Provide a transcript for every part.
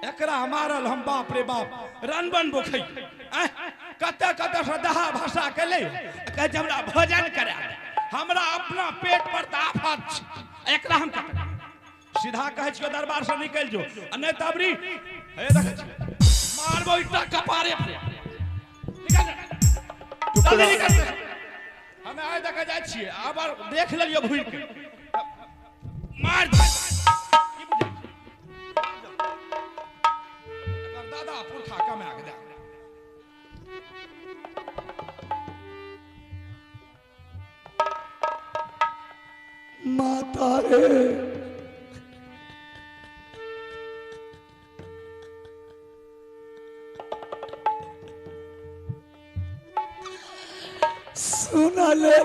एकरा मारल हम बाप रे बाप रनबन बोखै कते कते से दहा भाषा के ले कहे जे हमरा भोजन करा दे हमरा अपना पेट पर आफत एकरा हम सीधा कहे छियो दरबार से निकल जो नहीं तबरी हे देख मारबो इतना कपारे पे निकल जल्दी निकल हमें आए देख जाय छियै अब देख लेलियो भूल के मार दादा पुरखा कमा के दे माता रे सुना ले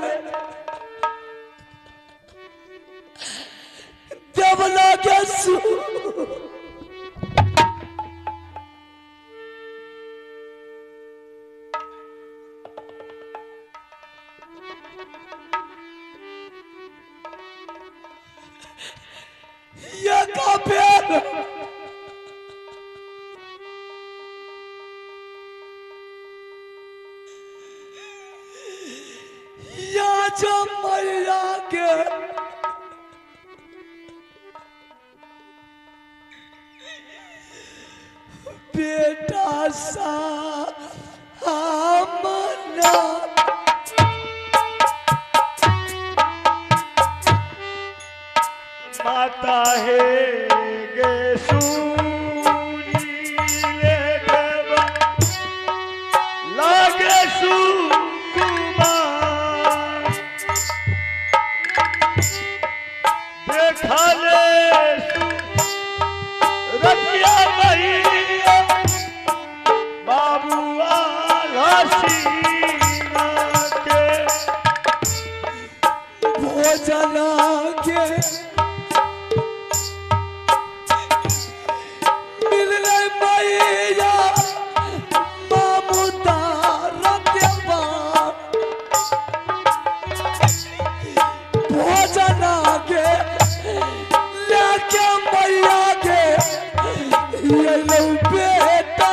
देवला के सु ये का पेड़ या जो मैया के बेटा सा हमना माता है गे सूरी ले देवा लागे सुकुमार देखा ले रतिया मैया बाबू आलासीना के भोजन के मिलने मैया ममता रत्वा भोजन के लेके मैया के ये लो बेटा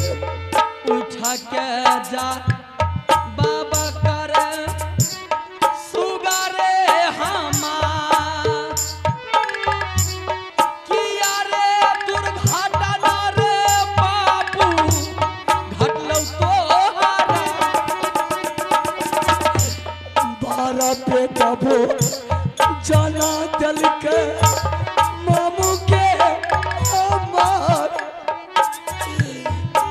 उठा के जा बाबा कर सुगारे हमार किया रे दुर्घटना रे बाबू घटलौ तोहरा 12 बेटा भो जाना दिल के मामू के अमार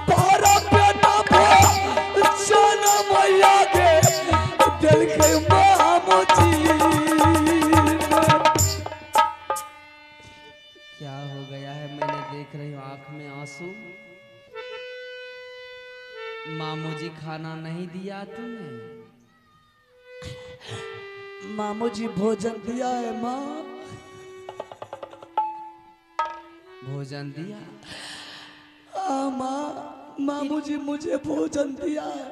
12 बेटा भो जाना मैया के दिल के मामू जी क्या हो गया है मैंने देख रही हूँ आंख में आंसू मामू जी खाना नहीं दिया तुम्हें मामू जी भोजन दिया है माँ भोजन दिया माँ मामू जी मुझे भोजन दिया है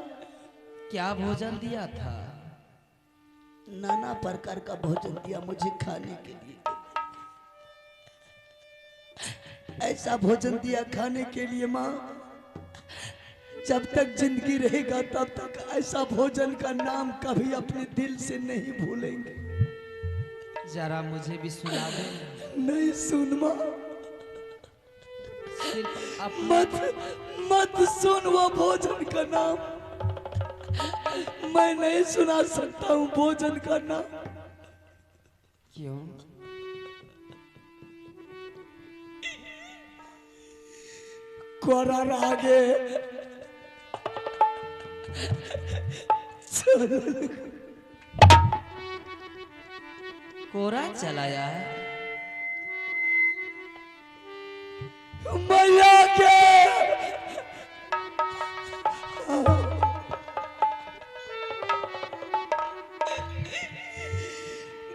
क्या भोजन दिया था नाना प्रकार का भोजन दिया मुझे खाने के लिए ऐसा भोजन दिया खाने के लिए माँ जब तक जिंदगी रहेगा तब तक ऐसा भोजन का नाम कभी अपने दिल से नहीं भूलेंगे जरा मुझे भी सुना दे नहीं सुन माँ सिर्फ मत मत सुन वो भोजन का नाम मैं नहीं सुना सकता हूँ भोजन का नाम क्यों कोरा रागे कोरा चलाया है। मैया के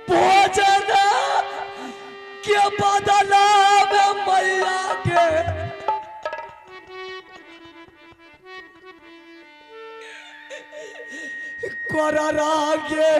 भोजन के बदला में मैया के कोरा रागे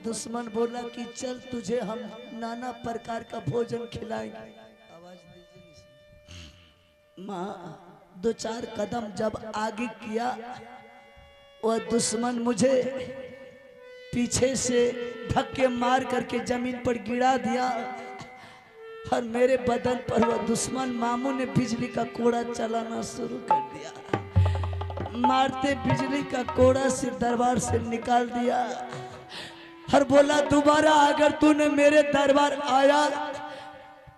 दुश्मन बोला कि चल तुझे हम नाना प्रकार का भोजन खिलाएंगे। आवाज दीजिए। माँ 2-4 कदम जब आगे किया वह दुश्मन मुझे पीछे से धक्के मार करके जमीन पर गिरा दिया और मेरे बदन पर वह दुश्मन मामू ने बिजली का कोड़ा चलाना शुरू कर दिया। मारते बिजली का कोड़ा से दरबार से निकाल दिया और बोला दोबारा अगर तूने मेरे दरबार आया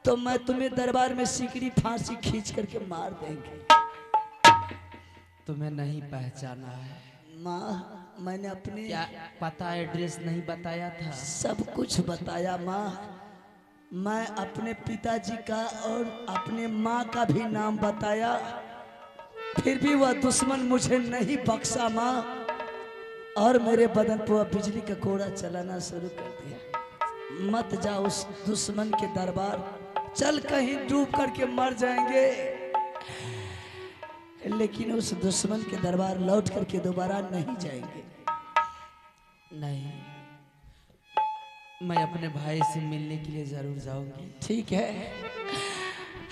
तो मैं तुम्हें दरबार में सिकड़ी फांसी खींच करके मार देंगे। तुम्हें नहीं पहचाना है माँ, मैंने अपने क्या पता एड्रेस नहीं बताया था? सब कुछ बताया माँ। मैं अपने पिताजी का और अपने माँ का भी नाम बताया, फिर भी वह दुश्मन मुझे नहीं बख्शा माँ और मेरे बदन पर बिजली का कोड़ा चलाना शुरू कर दिया। मत जा उस दुश्मन के दरबार, चल कहीं डूब करके मर जाएंगे, लेकिन उस दुश्मन के दरबार लौट करके दोबारा नहीं जाएंगे। नहीं, मैं अपने भाई से मिलने के लिए जरूर जाऊंगी। ठीक है,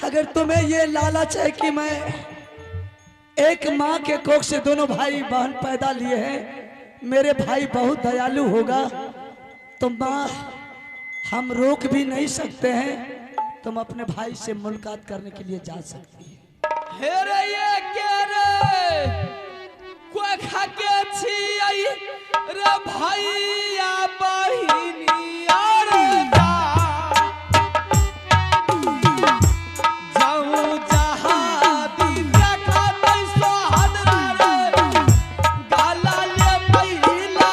अगर तुम्हें ये लालच है कि मैं एक माँ के कोख से दोनों भाई बहन पैदा लिए हैं, मेरे भाई बहुत दयालु होगा, तो माँ हम रोक भी नहीं सकते हैं, तुम अपने भाई से मुलाकात करने के लिए जा सकती है। हेरे ये के रे कोई खाके छी रे भैया बहिनी और जाऊं जहां दी देखा तई सोहद रे गाला ले पहिला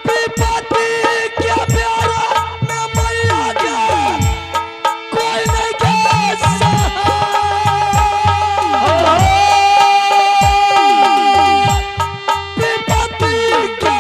विपत्ति के प्यारा में मैया के कोई नहीं के सहा। विपत्ति के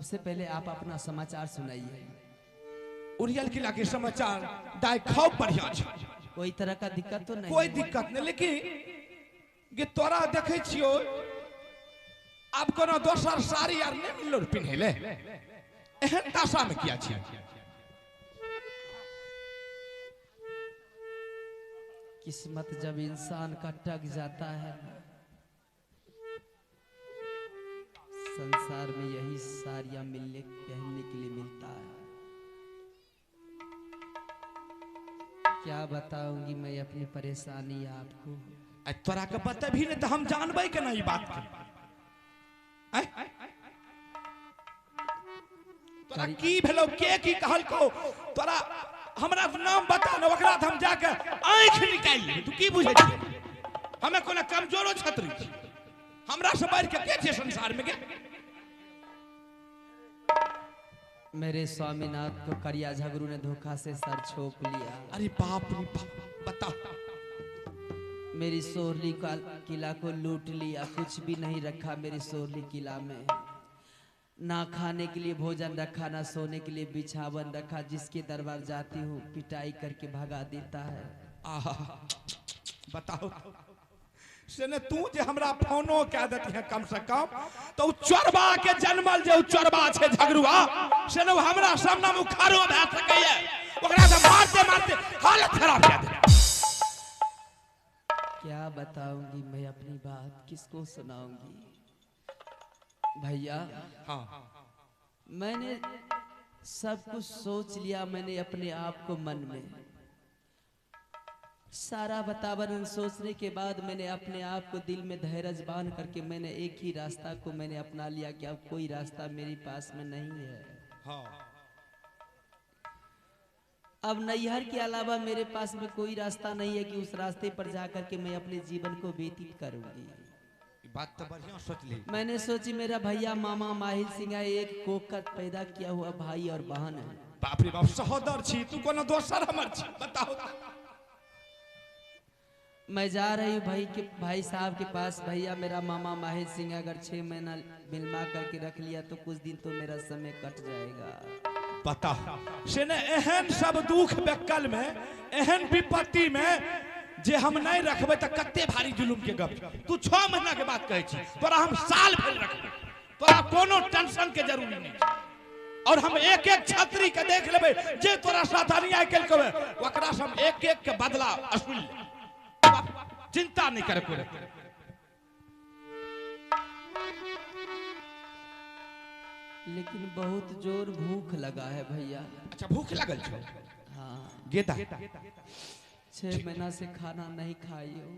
सबसे पहले आप अपना समाचार सुनाइए। उरियल किला के समाचार दाय खूब बढ़िया छै, कोई तरह का दिक्कत तो नहीं? कोई दिक्कत नहीं, लेकिन गे तोरा देखे छियो अब कोनो दोसर साड़ी आर नहीं मिललो पिन्हे ले, एहन दशा में किया छियै? किस्मत जब इंसान का टक जाता है ना, संसार में यही साड़ियां मिलने पहनने के लिए मिलता है। क्या बताऊंगी मैं अपनी परेशानी आपको। तोरा के पता भी नहीं तो हम जानबे के ना ई बात के। तोरा की भेलो, के की कहल को, तोरा हमरा नाम बता न, ओकरा हम जाके आंख निकाल ले। तू की बुझे छी हमें कोनो कमजोरो छतरी छी? हमरा से बढ़ के छै संसार में के? मेरे स्वामीनाथ को करिया झगरू ने धोखा से सर छोप लिया। अरे बाप रे बाप, बता। मेरी सोरली का किला को लूट लिया, कुछ भी नहीं रखा मेरी सोरली किला में। ना खाने के लिए भोजन रखा, ना सोने के लिए बिछावन रखा। जिसके दरबार जाती हूँ पिटाई करके भगा देता है। आहा, बताओ से ने तू जे हमरा फोनो कह देती है कम से कम, तो चोरबा के जन्मल जे चोरबा छे झगरुआ से ने हमरा सामने में खारो भए सकैए, ओकरा से मारते मारते हालत खराब कर दे। क्या बताऊंगी मैं अपनी बात, किसको सुनाऊंगी भैया? हाँ, मैंने सब कुछ सोच लिया, मैंने अपने आप को मन में सारा वातावरण सोचने के बाद मैंने अपने आप को दिल में धैर्य बांध करके मैंने एक ही रास्ता को मैंने अपना लिया कि अब कोई रास्ता मेरे पास में नहीं है। हाँ। अब नैहर के अलावा मेरे पास में कोई रास्ता नहीं है कि उस रास्ते पर जाकर के मैं अपने जीवन को व्यतीत करूंगी। बात तो बढ़िया सोच ली। मैंने सोची मेरा भैया मामा माहिर सिंह एक कोकर पैदा किया हुआ भाई और बहन है। बाप रे बाप, सहोदर छी तू, कोनो दोसर हमर छी? बताओ। मैं जा रही हूँ भाई साहब के पास। भैया मेरा मामा माहिर सिंह अगर 6 महीना मिलवा करके रख लिया तो कुछ दिन तो मेरा समय कट जाएगा। बता से ने एहन सब दुख बेकल में, एहन विपत्ति में जे हम नहीं रखबे तो कत्ते भारी जुलुम के गप। तू 6 महीना के बात कहै छी, तोरा हम साल भर रखबे, तोरा कोनो टेंशन के जरूरी नहीं। और हम एक एक छतरी के देख लेबे जे तोरा साथ अन्याय केल के ओकरा से हम एक एक के बदला असुल ले। चिंता नहीं करे कोई। लेकिन बहुत जोर भूख लगा है भैया। अच्छा, भूख लगल छो? हाँ। गेदा 6 महीना से खाना नहीं खाई हो,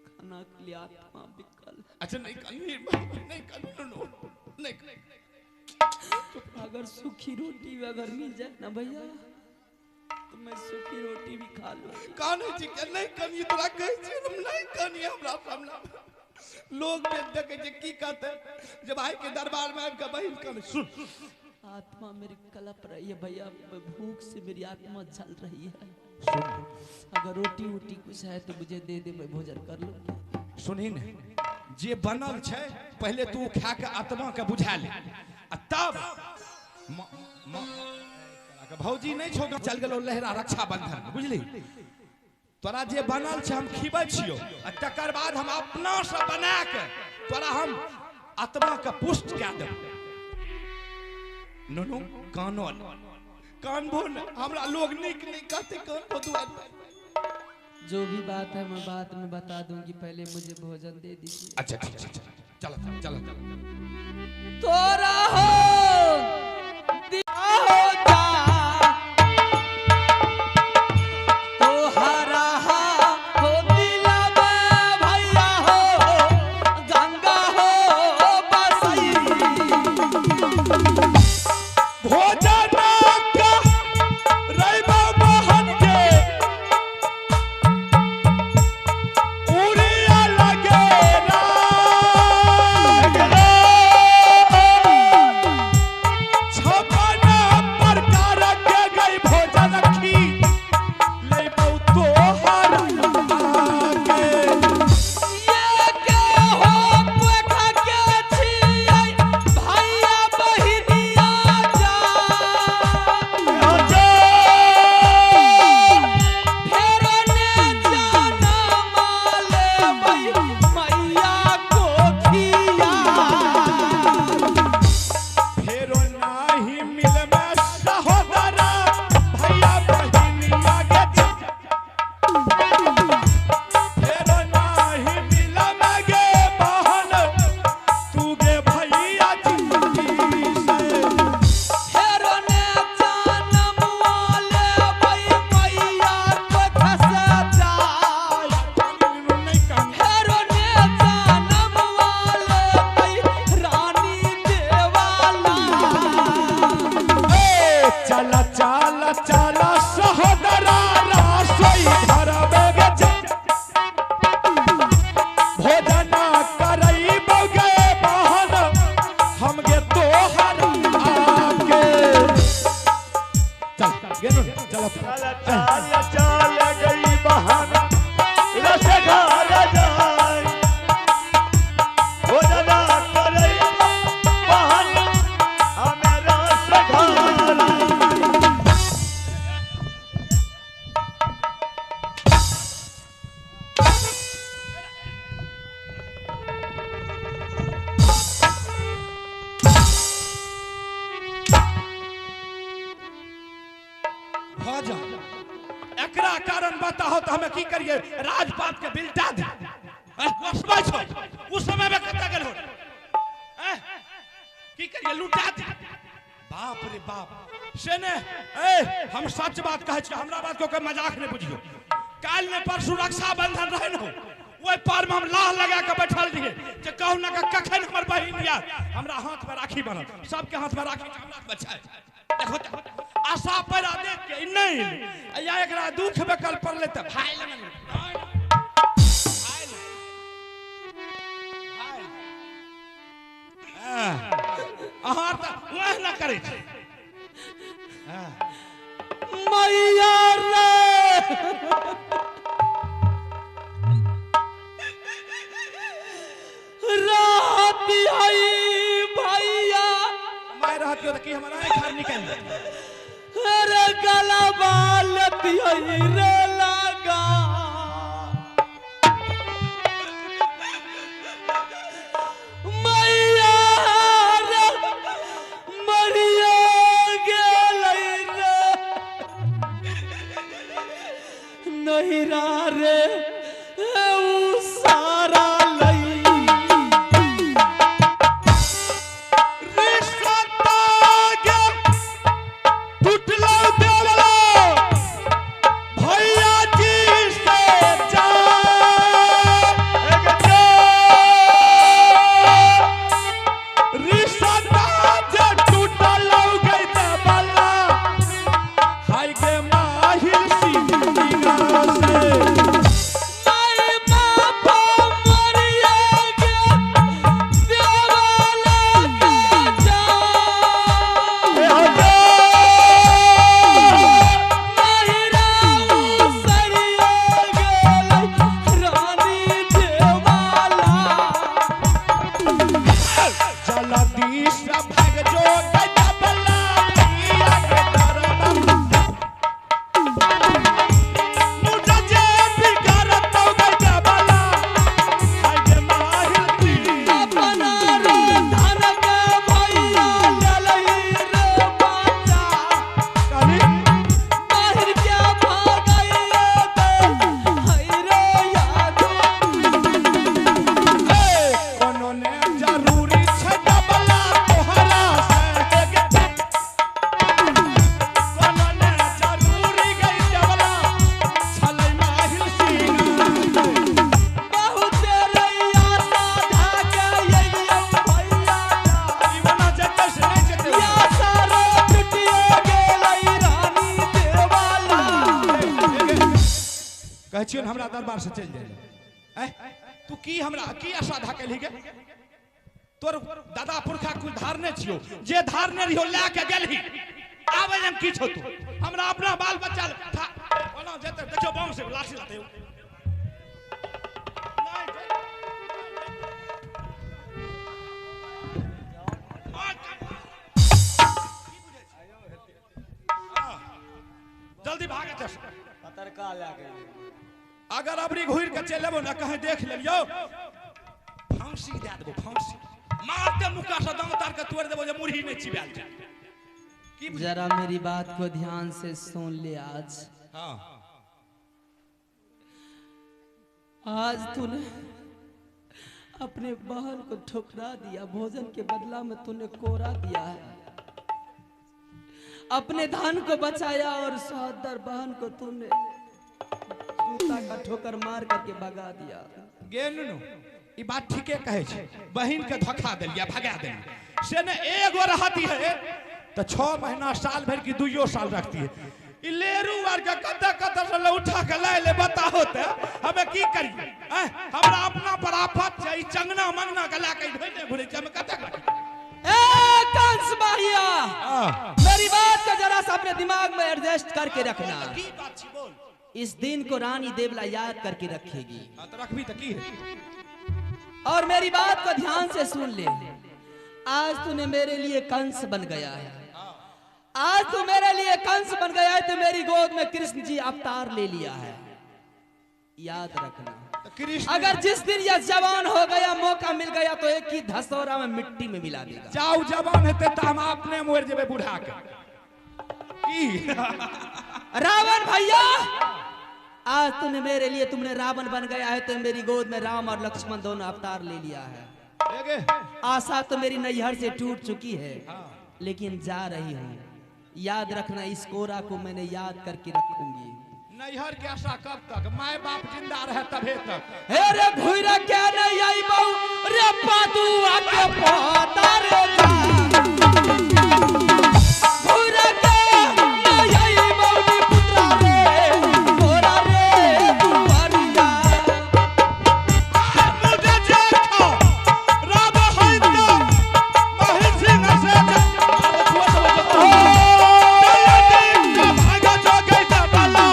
खाना के लिए आत्मा बिकल। अच्छा, नहीं अगर सूखी रोटी अगर मिल जाए ना भैया तो मैं सूखी रोटी भी खा लूं। काने जी के नहीं कनी, तोरा कहै छी हम नहीं कनी। हमरा सामने लोग में देखे जे की कहते जब भाई के दरबार में आके बहिन कन सुन। आत्मा मेरी कलप रही है भैया, भूख से मेरी आत्मा जल रही है। सुन, अगर रोटी वोटी कुछ है तो मुझे दे दे, मैं भोजन कर लूं। सुनी ने, जे बनल छै पहले तू खा के आत्मा के बुझा ले, तब भौजी नहीं छो चल गेलो लहरा रक्षा बंधन, बुझली? तोरा जे बनल छै हम खिबै छियो, तकर बाद हम अपना से बना के तोरा हम आत्मा के पुष्ट कऽ देब। नुनू कानन कानबो न, हमरा लोग निक नहीं कहते कानबो दुआर। जो भी बात है मैं बात में बता दूंगी, पहले मुझे भोजन दे दीजिए। अच्छा ठीक है, चलो चलो चलो। तोरा हो दिया हो जा तो हरा हो दिला में भैया हो गंगा हो बसई। भोजन का रैबा बहन के उड़िया लगे ना, छपना पर चाला सहोदरा रासोई घर बेगे भोजन करई बगे बहन हम गे तोहर आके चल गेनो चलो चल चाल चाल गई बहन रस घर जाए भोजन करई बहन हमें रस घर भोजन एकरा कारण बताओ तो हमें की करिए राजपाट के बिल्टा दे कसबै छो उस समय में कत गेल हो की करिए लुटा दे बाप रे बाप से ने हम सच बात कहै छी हमरा बात को कोई मजाक नहीं बुझियो काल में परसु रक्षा बंधन रहे न ओई पार में हम लाह लगा के बैठल रहिए जे कहू ना कखन हमर बहिन या हमरा हाथ में राखी बनल सबके हाथ में राखी हमरा बचाए देखो आशा पर देख के नहीं या एकरा दुख बेकल पड़ले त भाई लगन अहाँ त वह न करे छी मैया रे रात आई भैया मैं रहती हो त की हमरा घर निकल अरे गला बाल पियई रे लगा मैया रे मरिया गेलै रे नहिरा रे उ सारा लई हमरा दरबार से चल जाए तू की हमरा की आशा धाकल ही गे तोर दादा पुरखा कुछ धारने छियो जे धारने रहियो ला के गेलही आबे हम की छौ तू हमरा अपना बाल बच्चा ओना जेते देखियो बम से लाठी लाते जल्दी भागे चल पतरका लागे अगर अबरी घुर के चल लेबो ना कहीं देख लेलियो फांसी दे देबो फांसी मार दे मुका से दम तार के तोड़ देबो जे मुरही नहीं चिबाल जाए की जरा मेरी बात को ध्यान से सुन ले आज हां आज तूने अपने बहन को ठुकरा दिया भोजन के बदला में तूने कोरा दिया है अपने धान को बचाया और सहोदर बहन को तूने जूता का ठोकर मार करके भगा दिया गेनु ई बात ठीके कहे छे बहन के धोखा देलिया भगा देलिया से ने एगो रहती है तो 6 महीना साल भर की 2 साल रखती है ई लेरू आर के कत्ता कत्ता से ले उठा के ले बताओ ते हमें की करिए हमरा अपना पर आफत छै ई चंगना मंगना के ला के ढोने घुरे छै हमें कत्ता करिए ए कंस बाहिया मेरी बात को जरा सा अपने दिमाग में एडजस्ट करके रखना की बात छी बोल इस दिन को रानी देवला याद करके रखेगी हां तो रखबी त की है और मेरी बात को ध्यान से सुन ले आज तूने मेरे लिए कंस बन गया है आज तू मेरे लिए कंस बन गया है तो मेरी गोद में कृष्ण जी अवतार ले लिया है याद रखना कृष्ण अगर जिस दिन यह जवान हो गया मौका मिल गया तो एक ही धसौरा में मिट्टी में मिला देगा जाओ जवान हेते त हम अपने मोर जेबे बुढ़ा के की रावण भैया आज तूने मेरे लिए तुमने रावण बन गया है तो मेरी गोद में राम और लक्ष्मण दोनों अवतार ले लिया है देगे आशा तो मेरी नैहर से टूट चुकी है लेकिन जा रही हूँ याद रखना इस कोरा को मैंने याद करके रखूंगी नैहर के आशा कब तक माय बाप जिंदा रहे तबे तक हे रे भुइरा के नहीं आई बहु रे पादुआ के पोता रे जा भुइरा के नहीं आई बहु नी पुत्रा रे तोरा रे दुआरिया मुझे देखो राम होइतो महिषी न से भागा जो गई त बला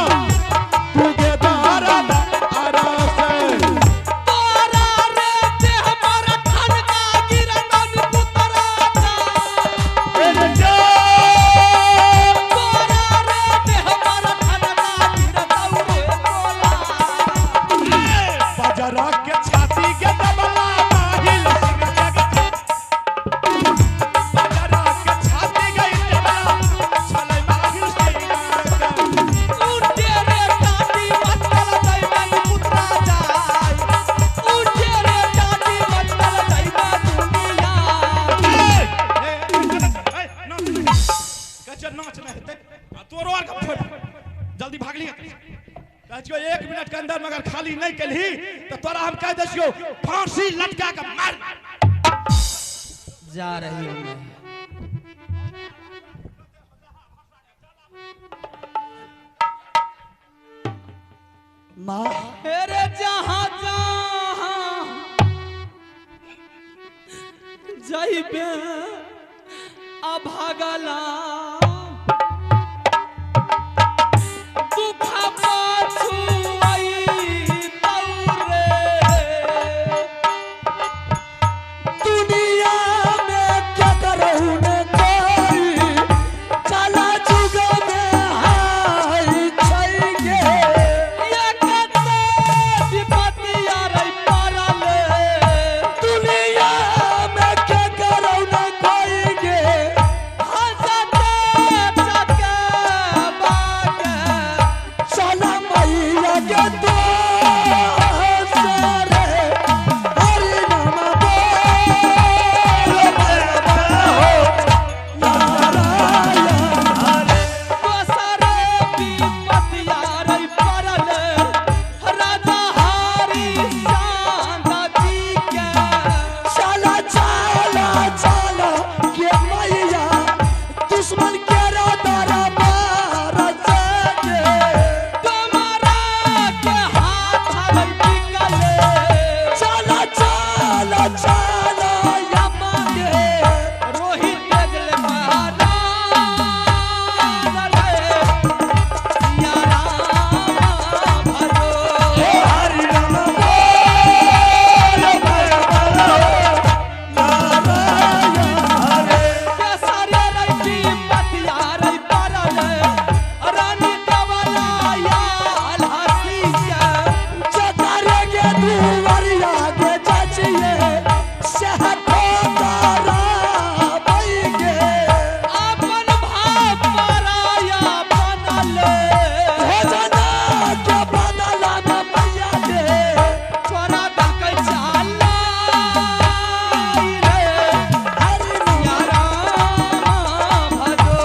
तुगे दारा आरासे तोरा रे ते हमारा ठन का गिरन पुत्रा जा मेरे जा तोरा रे ते हमारा ठन का गिरन रे बोला बजरा के छाती के दबला माहिल सिंह जग बजरा के छाती गई दबला छले माहिल सिंह उठे रे टाटी मतल दैवन पुत्रा जाय उठे रे टाटी मतल दैवन दुनिया कच्चा नाच नहीं हेते तोरो आर का फोड़ जल्दी भाग लिया कहियो 1 मिनट के अंदर मगर खाली नहीं कलही तो तोरा हम कह दसियो फांसी लटका के मार जा रही हूं मैं माँ मेरे जहां जहां जइबे अभागला दुख पाछू आई तौरे दुनिया में क्या करूँ न कोई चला जुग में हाय छैगे ये कते विपत्तिया रे परले दुनिया में क्या करूँ न कोई गे हंसते चके बागे चला मैया के दो सारे हरि नाम बोल नारायण दोसरे विपत्तिया रे परले राजा हरि चांद जी के चला चला चला के मैया दुश्मन के दरबार जाके तुम्हारा के हाथ रे निकले चला चला चला यमा के रोहित देखले महाराज रे सिया राम भरो हरि नाम बोल नारायण के सारे रे विपत्तिया रे परले रानी देवला याल हसी के चतारे के दुवरिया के चाचिए सहतो तारा बई के अपन भाव पराया बनले भजना के बदला में मैया के छोरा दलकै चाला रे हरि सिया राम भरो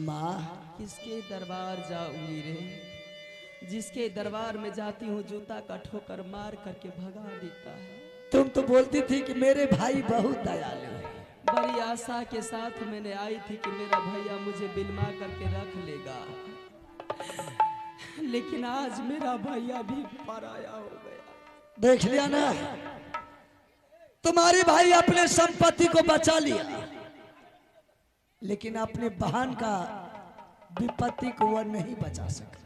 माँ किसके दरबार जाऊंगी रे जिसके दरबार में जाती हूँ जूता का ठोकर मार करके भगा देता है तुम तो बोलती थी कि मेरे भाई बहुत दयालु है। बड़ी आशा के साथ मैंने आई थी कि मेरा भैया मुझे बिलमा करके रख लेगा, लेकिन आज मेरा भैया भी पराया हो गया। देख लिया ना, तुम्हारे भाई अपने संपत्ति को बचा लिया, लेकिन अपने बहन का विपत्ति को वह नहीं बचा सका।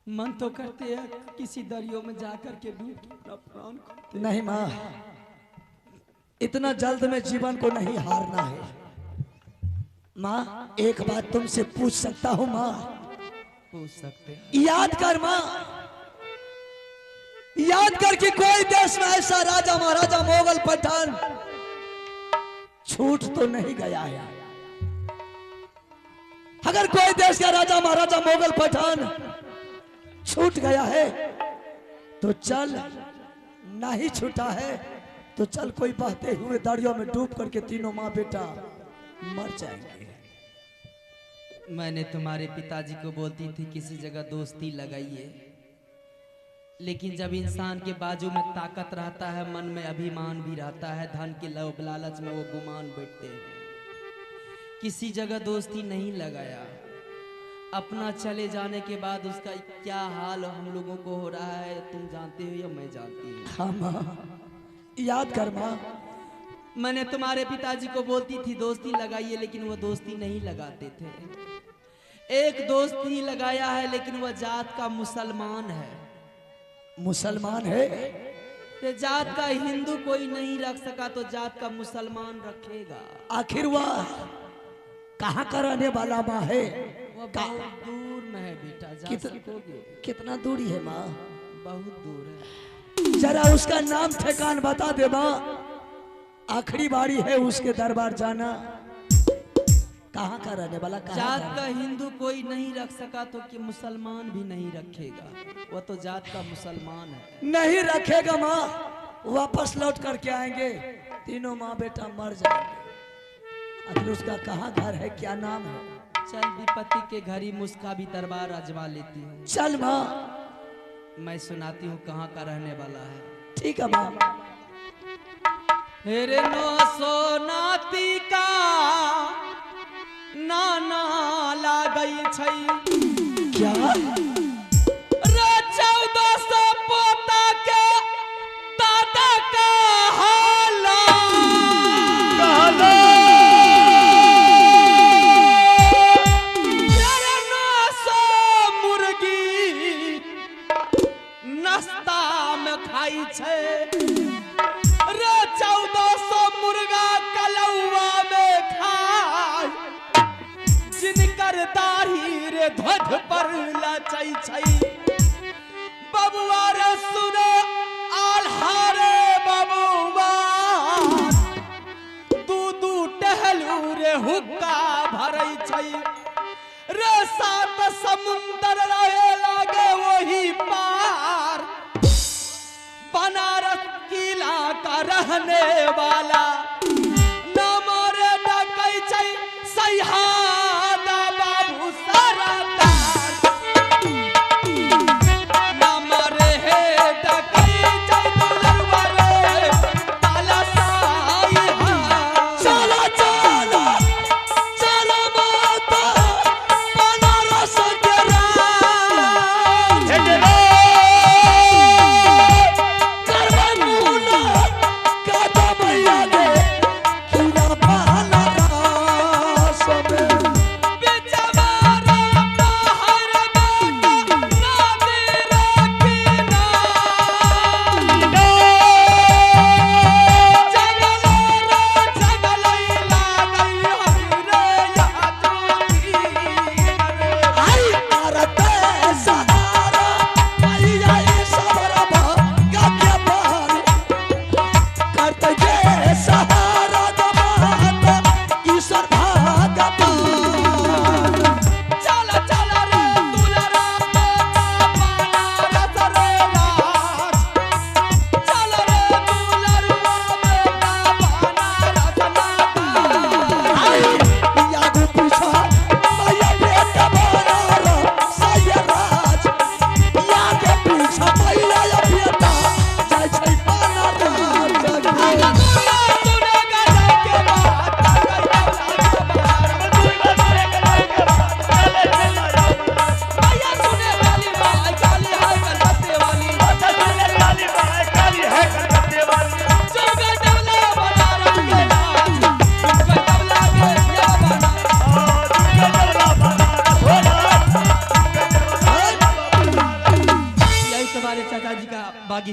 मन तो करते हैं किसी दरियो में जाकर के डूब के अपना प्राण खो। नहीं माँ, इतना जल्द में जीवन को नहीं हारना है। माँ एक बात तुमसे पूछ सकता हूँ माँ? पूछ सकते हैं। याद कर माँ, याद कर कि कोई देश में ऐसा राजा महाराजा मुगल पठान छूट तो नहीं गया है। अगर कोई देश का राजा महाराजा मुगल पठान छूट गया है तो चल, नहीं छूटा है तो चल कोई बहते हुए दरिया में डूब करके तीनों माँ बेटा मर जाएंगे। मैंने तुम्हारे पिताजी को बोलती थी किसी जगह दोस्ती लगाइए, लेकिन जब इंसान के बाजू में ताकत रहता है, मन में अभिमान भी रहता है, धन के लोभ लालच में वो गुमान बैठते हैं। किसी जगह दोस्ती नहीं लगाया। अपना चले जाने के बाद उसका क्या हाल हम लोगों को हो रहा है तुम जानते हो या मैं जानती हूँ। हाँ माँ, याद कर माँ, मैंने तुम्हारे पिताजी को बोलती थी दोस्ती लगाइए, लेकिन वो दोस्ती नहीं लगाते थे। एक दोस्ती लगाया है, लेकिन वह जात का मुसलमान है। मुसलमान है? ते जात का हिंदू कोई नहीं रख सका तो जात का मुसलमान रखेगा। आखिर वह कहाँ का रहने वाला माँ है? वो बहुत दूर में है बेटा, जा सकोगे? कितना दूरी है माँ? बहुत दूर है। जरा उसका नाम ठिकान बता दे माँ, आखिरी बारी है उसके दरबार जाना। कहाँ का रहने वाला? जात का हिंदू कोई नहीं रख सका तो कि मुसलमान भी नहीं रखेगा। वो तो जात का मुसलमान है। नहीं रखेगा माँ, वापस लौट करके आएंगे, तीनों माँ बेटा मर जाएंगे। आखिर उसका कहाँ घर है, क्या नाम है? चल विपत्ति के घर ही मुस्का भी दरबार आजमा लेती हूँ। चल माँ, मैं सुनाती हूँ कहाँ का रहने वाला है। ठीक है माँ। हेरे नो सोनाती का नाना लागई छई। क्या? रे 1400 पोता के दादा का हाला। तेरे 900 मुर्गी नाश्ता में खाई छे। रे 1400 मुर्गा कलौवा में खाई। जिनकर दाढ़ी रे ध्वज पर लचई छई। बबुआ रे सुने आल्हा रे बबुआ। दू टहलू रे हुक्का भरई छई। रे 7 समुंदर रहे लागे वही पार। बनारस किला का रहने वाला नाम रे डकई छई सैहादा बाबू सरदार। नाम रे हे डकई छई दुलरवा रे ताला साई हा। चला चला चला माता बनारस के राज। करवा मुना काटा मैया दे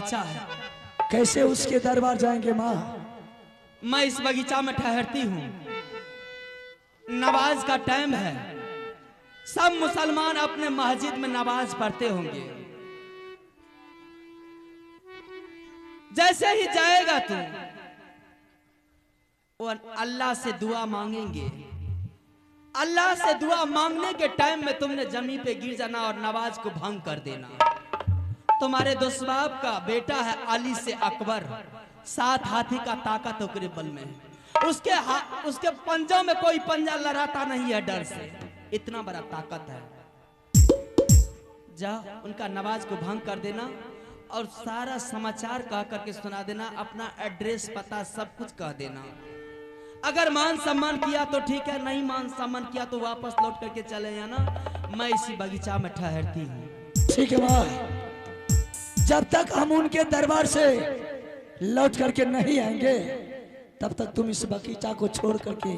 बागीचा है, कैसे उसके दरबार जाएंगे माँ? मैं इस बगीचा में ठहरती हूँ। नमाज का टाइम है, सब मुसलमान अपने मस्जिद में नमाज पढ़ते होंगे। जैसे ही जाएगा तू, वो अल्लाह से दुआ मांगेंगे। अल्लाह से दुआ मांगने के टाइम में तुमने जमीन पे गिर जाना और नमाज को भंग कर देना। तुम्हारे दोस्तबाब का बेटा है अली से अकबर, 7 हाथी का ताकत ओकरे बल में है। उसके पंजों में कोई पंजा लड़ाता नहीं है डर से, इतना बड़ा ताकत है। जा उनका नमाज को भंग कर देना और सारा समाचार कह करके सुना देना, अपना एड्रेस पता सब कुछ कह देना। अगर मान सम्मान किया तो ठीक है, नहीं मान सम्मान किया तो वापस लौट करके चले जाना। मैं इसी बगीचा में ठहरती हूँ। ठीक है माँ, जब तक हम उनके दरबार से लौट करके नहीं आएंगे तब तक तुम इस बगीचा को छोड़ करके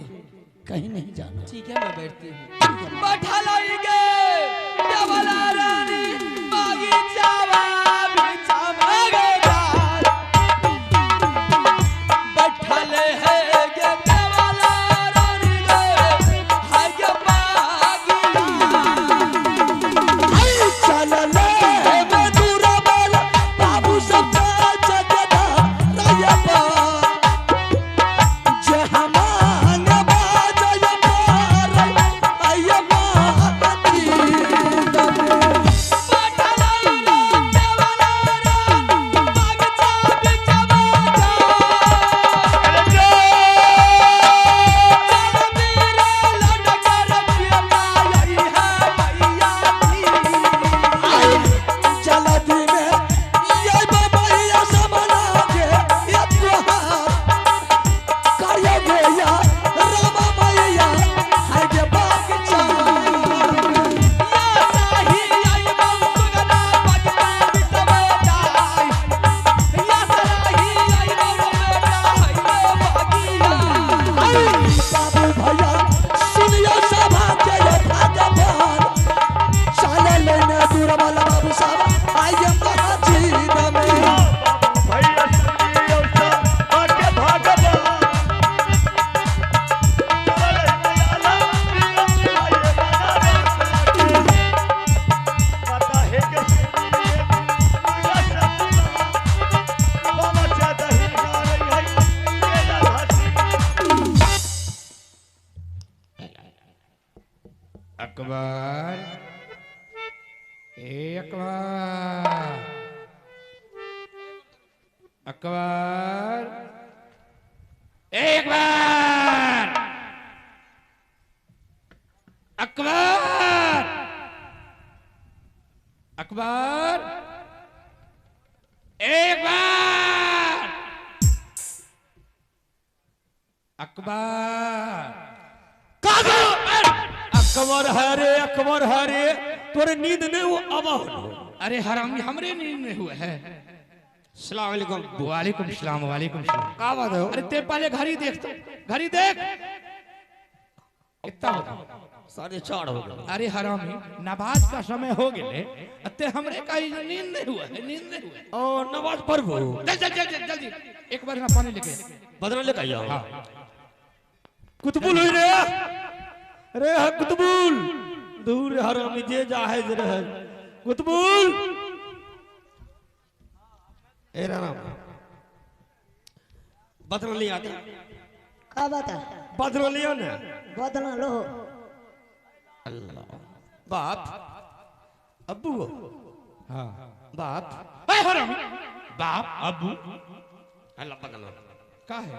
कहीं नहीं जाना। ठीक है, मैं बैठती हूँ। बैठा लाएंगे डबला रानी बगीचा बगीचा बगीचा बैठा ले है अकबर, ए अकबर, अकबर, ए अकबर, अकबर, अकबर, ए अकबर, अकबर, अकबर हरे, अकबर हरे, तोरे नींद नहीं वो अब अरे हरामी हमरे नींद में हुए है। सलाम अलैकुम। वालेकुम सलाम, वालेकुम सलाम। का बात है? अरे ते पहले घड़ी देख तो, घड़ी देख कितना होगा? 4:30 हो गया। अरे हरामी नमाज का समय हो गए, अते हमरे का नींद नहीं हुआ है, नींद नहीं हुआ है। और नमाज पढ़बो। जल्दी जल्दी एक बार ना पानी लेके बदला लेके आइयो। हाँ। कुतुबुल होई रे, अरे हा कुतुबुल दूर हरामी जे जाहिज रहे कुतुबुल। ए राम बदला ले आते। का बात है? बदला लियो ना। बदला लो। अल्लाह बाप अब्बू हाँ बाप अरे हरामी बाप अबू अल्लाह बदला का है?